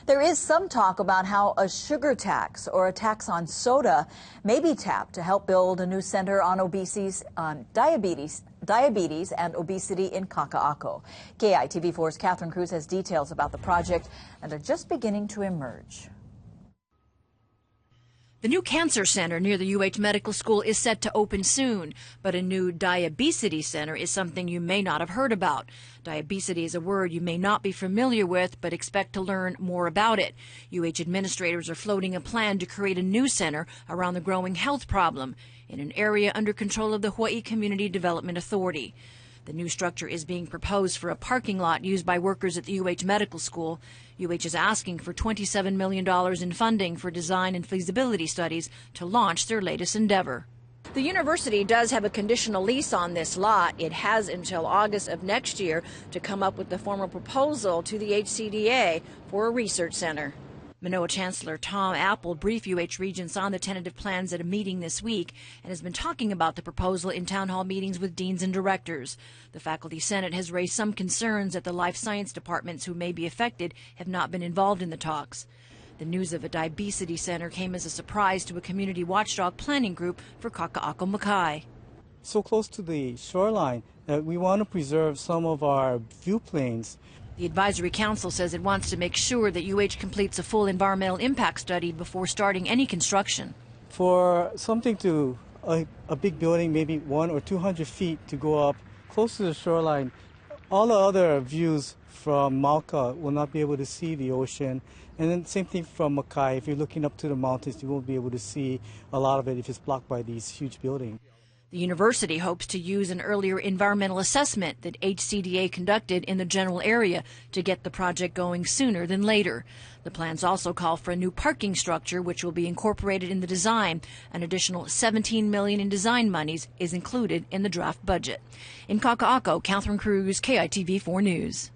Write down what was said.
There is some talk about how a sugar tax or a tax on soda may be tapped to help build a new center on diabetes and obesity in Kaka'ako. KITV4's Catherine Cruz has details about the project and are just beginning to emerge. The new cancer center near the UH Medical School is set to open soon, but a new diabesity center is something you may not have heard about. Diabesity is a word you may not be familiar with, but expect to learn more about it. UH administrators are floating a plan to create a new center around the growing health problem in an area under control of the Hawaii Community Development Authority. The new structure is being proposed for a parking lot used by workers at the UH Medical School. UH is asking for $27 million in funding for design and feasibility studies to launch their latest endeavor. The university does have a conditional lease on this lot. It has until August of next year to come up with the formal proposal to the HCDA for a research center. Manoa Chancellor Tom Apple briefed UH Regents on the tentative plans at a meeting this week and has been talking about the proposal in town hall meetings with deans and directors. The Faculty Senate has raised some concerns that the life science departments who may be affected have not been involved in the talks. The news of a diabesity center came as a surprise to a community watchdog planning group for Kaka'ako Makai. So close to the shoreline that we want to preserve some of our view planes. The Advisory Council says it wants to make sure that UH completes a full environmental impact study before starting any construction. For something to a big building, maybe 100 or 200 feet to go up close to the shoreline, all the other views from Mauka will not be able to see the ocean. And then same thing from Makai. If you're looking up to the mountains, you won't be able to see a lot of it if it's blocked by these huge buildings. The university hopes to use an earlier environmental assessment that HCDA conducted in the general area to get the project going sooner than later. The plans also call for a new parking structure, which will be incorporated in the design. An additional $17 million in design monies is included in the draft budget. In Kaka'ako, Catherine Cruz, KITV4 News.